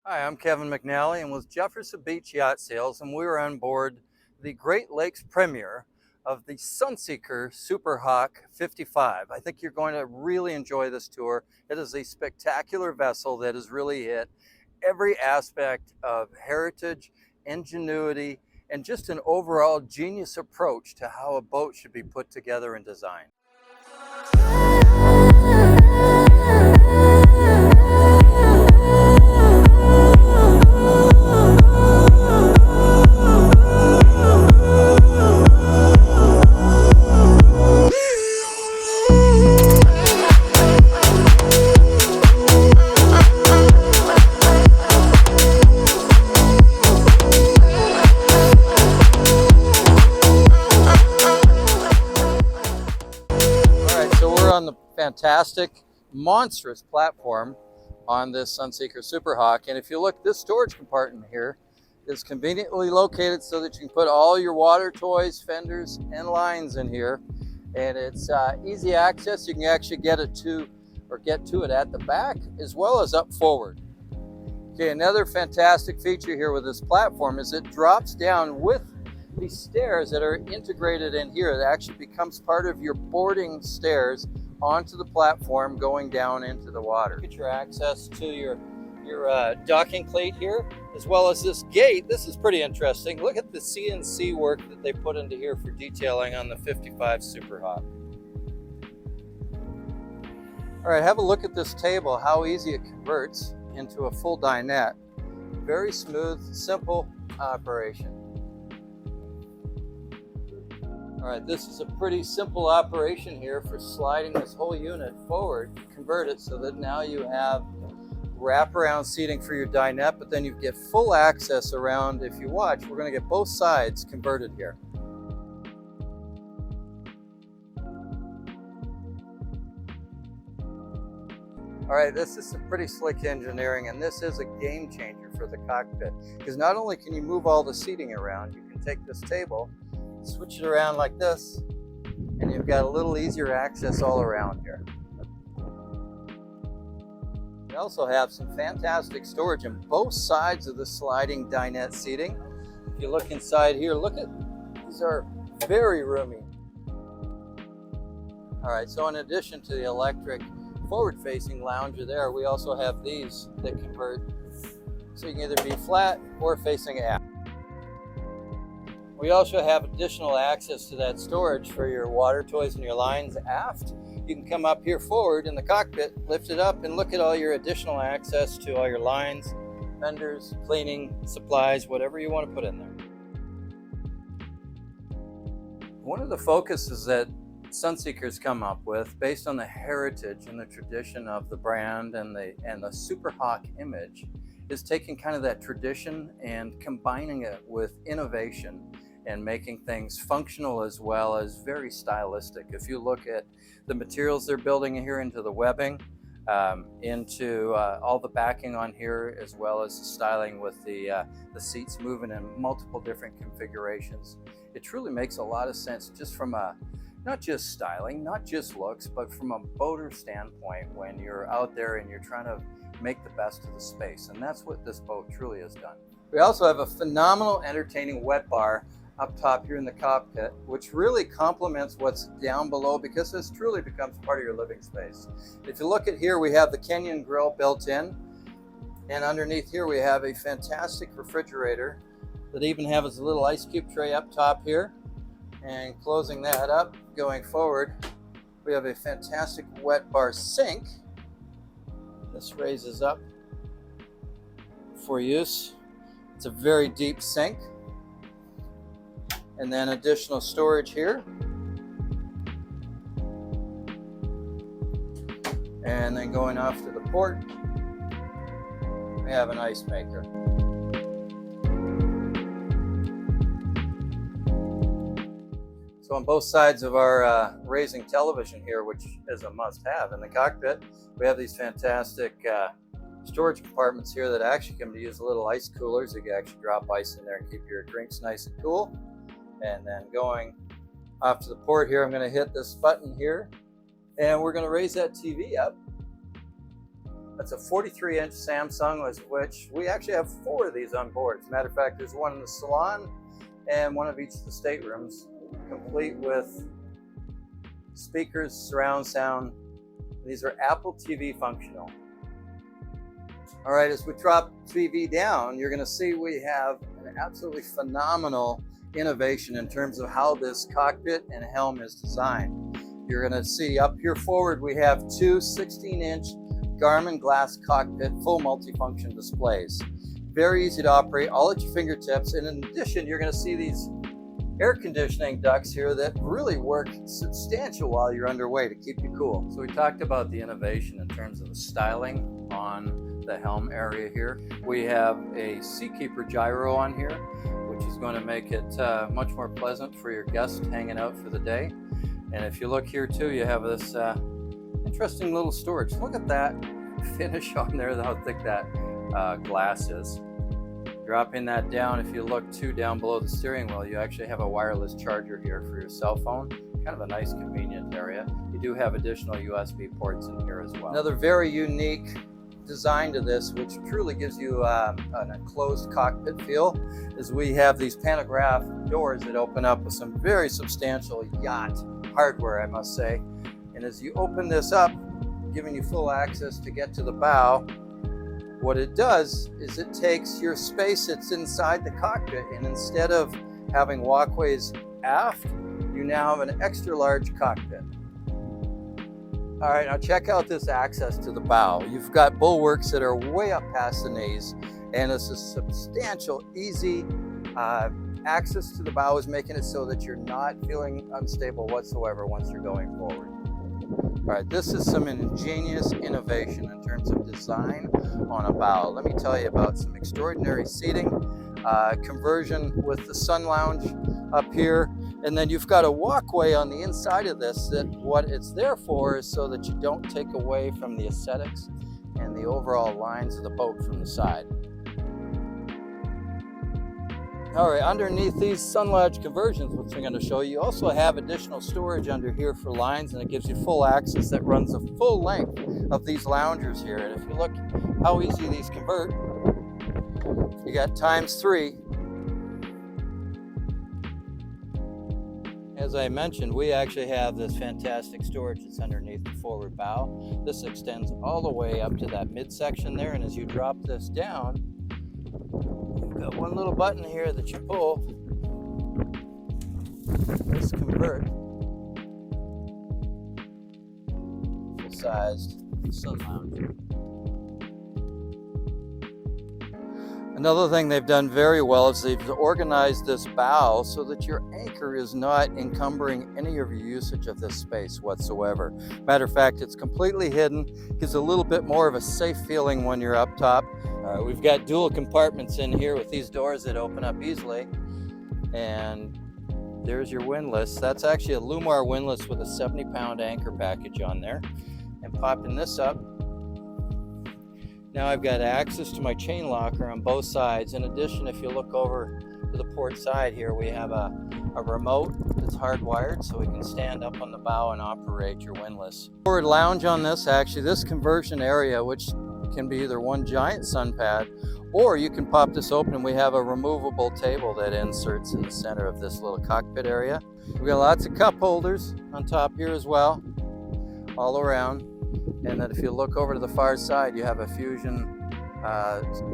Hi, I'm Kevin McNally and with Jefferson Beach Yacht Sales, and we were on board the Great Lakes premiere of the Sunseeker Superhawk 55. I think you're going to really enjoy this tour. It is a spectacular vessel that has really hit every aspect of heritage, ingenuity, and just an overall genius approach to how a boat should be put together and designed. On the fantastic, monstrous platform on this Sunseeker Superhawk, and if you look, this storage compartment here is conveniently located so that you can put all your water toys, fenders, and lines in here, and it's easy access. You can actually get to it at the back as well as up forward. Okay, another fantastic feature here with this platform is it drops down with these stairs that are integrated in here. It actually becomes part of your boarding stairs onto the platform going down into the water. Get your access to your docking plate here, as well as this gate. This is pretty interesting. Look at the CNC work that they put into here for detailing on the 55 Superhawk. All right, have a look at this table, how easy it converts into a full dinette. Very smooth, simple operation. All right, this is a pretty simple operation here for sliding this whole unit forward, convert it so that now you have wraparound seating for your dinette, but then you get full access around. If you watch, we're going to get both sides converted here. All right, this is some pretty slick engineering, and this is a game changer for the cockpit, because not only can you move all the seating around, you can take this table, switch it around like this, and you've got a little easier access all around here. We also have some fantastic storage on both sides of the sliding dinette seating. If you look inside here, look at, these are very roomy. All right, so in addition to the electric forward-facing lounger there, we also have these that convert so you can either be flat or facing aft. We also have additional access to that storage for your water toys and your lines aft. You can come up here forward in the cockpit, lift it up, and look at all your additional access to all your lines, fenders, cleaning supplies, whatever you want to put in there. One of the focuses that Sunseeker's come up with, based on the heritage and the tradition of the brand and the Superhawk image, is taking kind of that tradition and combining it with innovation and making things functional as well as very stylistic. If you look at the materials they're building here into the webbing, into all the backing on here, as well as the styling with the seats moving in multiple different configurations, it truly makes a lot of sense just from a, not just styling, not just looks, but from a boater standpoint when you're out there and you're trying to make the best of the space. And that's what this boat truly has done. We also have a phenomenal, entertaining wet bar up top here in the cockpit, which really complements what's down below, because this truly becomes part of your living space. If you look at here, we have the Kenyon grill built in, and underneath here we have a fantastic refrigerator that even has a little ice cube tray up top here. And closing that up, going forward, we have a fantastic wet bar sink. This raises up for use. It's a very deep sink. And then additional storage here. And then going off to the port, we have an ice maker. So on both sides of our raising television here, which is a must-have in the cockpit, we have these fantastic storage compartments here that actually can be used as little ice coolers. You can actually drop ice in there and keep your drinks nice and cool. And then going off to the port here, I'm going to hit this button here, and we're going to raise that TV up. That's a 43-inch Samsung, which we actually have 4 of these on board. As a matter of fact, there's one in the salon and one of each of the staterooms, complete with speakers, surround sound. These are Apple TV functional. All right, as we drop TV down, you're gonna see we have an absolutely phenomenal innovation in terms of how this cockpit and helm is designed. You're gonna see up here forward, we have 2 16-inch Garmin glass cockpit full multifunction displays. Very easy to operate, all at your fingertips. And in addition, you're gonna see these air conditioning ducts here that really work substantial while you're underway to keep you cool. So we talked about the innovation in terms of the styling on the helm area here. We have a Seakeeper gyro on here, which is going to make it much more pleasant for your guests hanging out for the day. And if you look here too, you have this interesting little storage. Look at that finish on there, how thick that glass is. Dropping that down, if you look too down below the steering wheel, you actually have a wireless charger here for your cell phone. Kind of a nice convenient area. You do have additional USB ports in here as well. Another very unique design to this, which truly gives you an enclosed cockpit feel, is we have these pantograph doors that open up with some very substantial yacht hardware, I must say. And as you open this up, giving you full access to get to the bow, what it does is it takes your space that's inside the cockpit, and instead of having walkways aft, you now have an extra large cockpit. All right, now check out this access to the bow. You've got bulwarks that are way up past the knees, and it's a substantial, easy access to the bow is making it so that you're not feeling unstable whatsoever once you're going forward. All right, this is some ingenious innovation in terms of design on a bow. Let me tell you about some extraordinary seating, conversion with the sun lounge up here, and then you've got a walkway on the inside of this that what it's there for is so that you don't take away from the aesthetics and the overall lines of the boat from the side. All right, underneath these sun lounge conversions, which I'm going to show you, you also have additional storage under here for lines, and it gives you full access that runs the full length of these loungers here. And if you look how easy these convert, you got ×3. As I mentioned, we actually have this fantastic storage that's underneath the forward bow. This extends all the way up to that midsection there, and as you drop this down, you've got one little button here that you pull. This convert full-sized sun lounge. Another thing they've done very well is they've organized this bow so that your anchor is not encumbering any of your usage of this space whatsoever. Matter of fact, it's completely hidden, gives a little bit more of a safe feeling when you're up top. We've got dual compartments in here with these doors that open up easily. And there's your windlass. That's actually a Lumar windlass with a 70-pound anchor package on there. And popping this up, now I've got access to my chain locker on both sides. In addition, if you look over to the port side here, we have a remote that's hardwired so we can stand up on the bow and operate your windlass. Forward lounge on this, actually this conversion area, which can be either one giant sun pad, or you can pop this open and we have a removable table that inserts in the center of this little cockpit area. We've got lots of cup holders on top here as well, all around. And then if you look over to the far side, you have a Fusion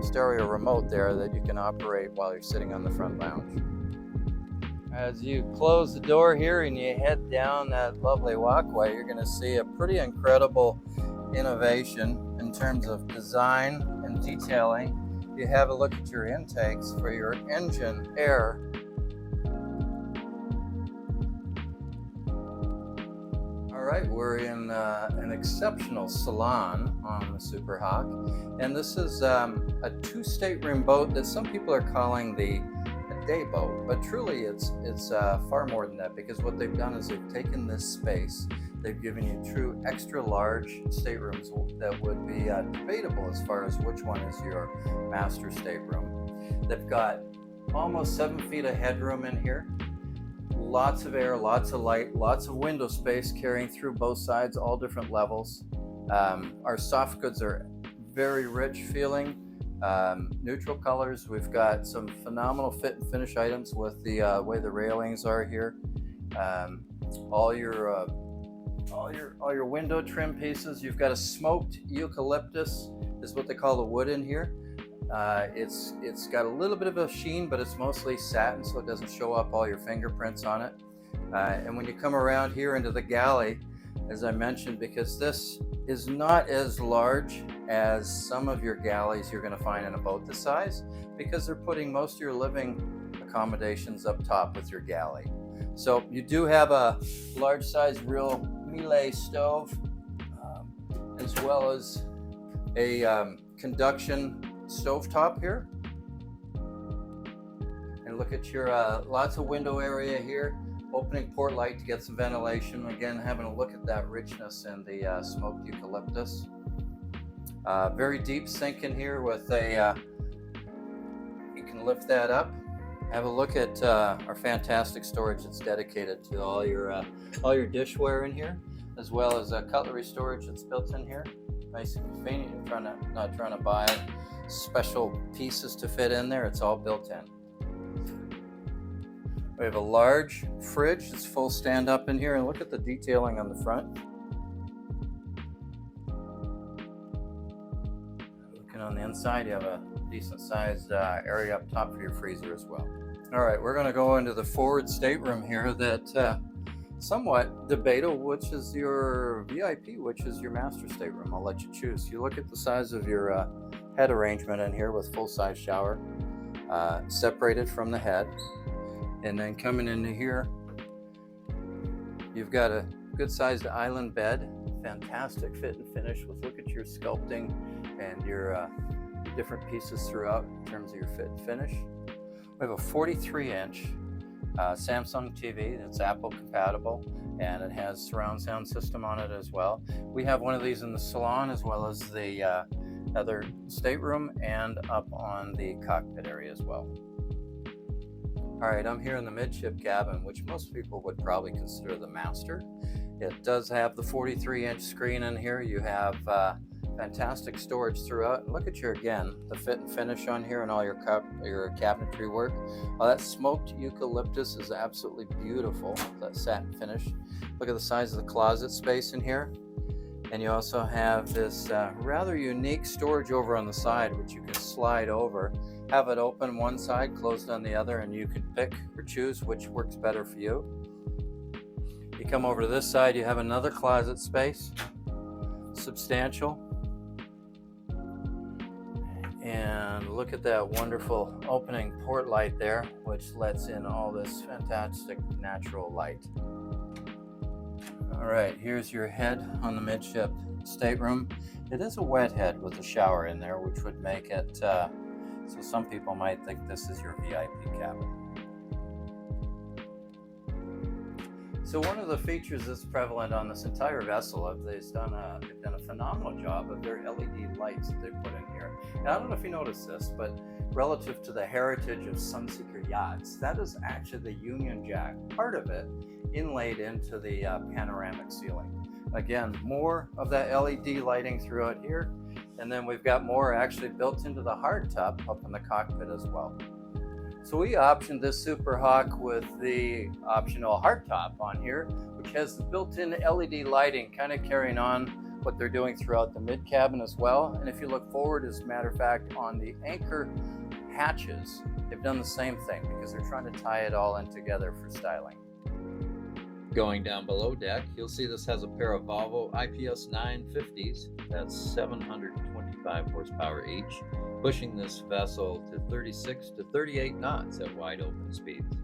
stereo remote there that you can operate while you're sitting on the front lounge. As you close the door here and you head down that lovely walkway, you're going to see a pretty incredible innovation in terms of design and detailing. You have a look at your intakes for your engine air. All right, we're in an exceptional salon on the Superhawk, and this is a 2-stateroom boat that some people are calling a day boat, but truly it's far more than that, because what they've done is they've taken this space, they've given you true extra large staterooms that would be debatable as far as which one is your master stateroom. They've got almost 7 feet of headroom in here. Lots of air, lots of light, lots of window space carrying through both sides, all different levels. Our soft goods are very rich feeling. Neutral colors. We've got some phenomenal fit and finish items with the way the railings are here. Um, all your window trim pieces. You've got a smoked eucalyptus, is what they call the wood in here. It's got a little bit of a sheen, but it's mostly satin, so it doesn't show up all your fingerprints on it. And when you come around here into the galley, as I mentioned, because this is not as large as some of your galleys you're going to find in a boat this size, because they're putting most of your living accommodations up top with your galley. So you do have a large size real Miele stove, as well as a conduction stovetop here. And look at your lots of window area here. Opening port light to get some ventilation. Again, having a look at that richness in the smoked eucalyptus. Very deep sink in here with a, you can lift that up. Have a look at our fantastic storage that's dedicated to all your dishware in here, as well as cutlery storage that's built in here. Nice and convenient. You're not trying to buy special pieces to fit in there. It's all built in. We have a large fridge. It's full stand up in here, and look at the detailing on the front. Looking on the inside, you have a decent sized area up top for your freezer as well. All right, we're going to go into the forward stateroom here that somewhat debatable, which is your VIP, which is your master stateroom. I'll let you choose. You look at the size of your head arrangement in here with full size shower, separated from the head. And then coming into here, you've got a good sized island bed, fantastic fit and finish with, look at your sculpting and your different pieces throughout in terms of your fit and finish. We have a 43-inch Samsung TV that's Apple compatible, and it has surround sound system on it as well. We have one of these in the salon as well as the other stateroom and up on the cockpit area as well. All right, I'm here in the midship cabin, which most people would probably consider the master. It does have the 43-inch screen in here. You have fantastic storage throughout. Look at your, again, the fit and finish on here and all your cabinetry work. That smoked eucalyptus is absolutely beautiful, that satin finish. Look at the size of the closet space in here. And you also have this rather unique storage over on the side, which you can slide over. Have it open one side, closed on the other, and you can pick or choose which works better for you. You come over to this side, you have another closet space, substantial. And look at that wonderful opening port light there, which lets in all this fantastic natural light. All right, here's your head on the midship stateroom. It is a wet head with a shower in there, which would make it so some people might think this is your VIP cabin. So one of the features that's prevalent on this entire vessel, they've done a phenomenal job of their LED lights that they put in here. And I don't know if you noticed this, but relative to the heritage of Sunseeker yachts, that is actually the Union Jack, part of it, inlaid into the panoramic ceiling. Again, more of that LED lighting throughout here. And then we've got more actually built into the hardtop up in the cockpit as well. So we optioned this Superhawk with the optional hardtop on here, which has the built-in LED lighting, kind of carrying on what they're doing throughout the mid-cabin as well. And if you look forward, as a matter of fact, on the anchor hatches, they've done the same thing because they're trying to tie it all in together for styling. Going down below deck, you'll see this has a pair of Volvo IPS 950s. That's 725 horsepower each, pushing this vessel to 36 to 38 knots at wide open speeds.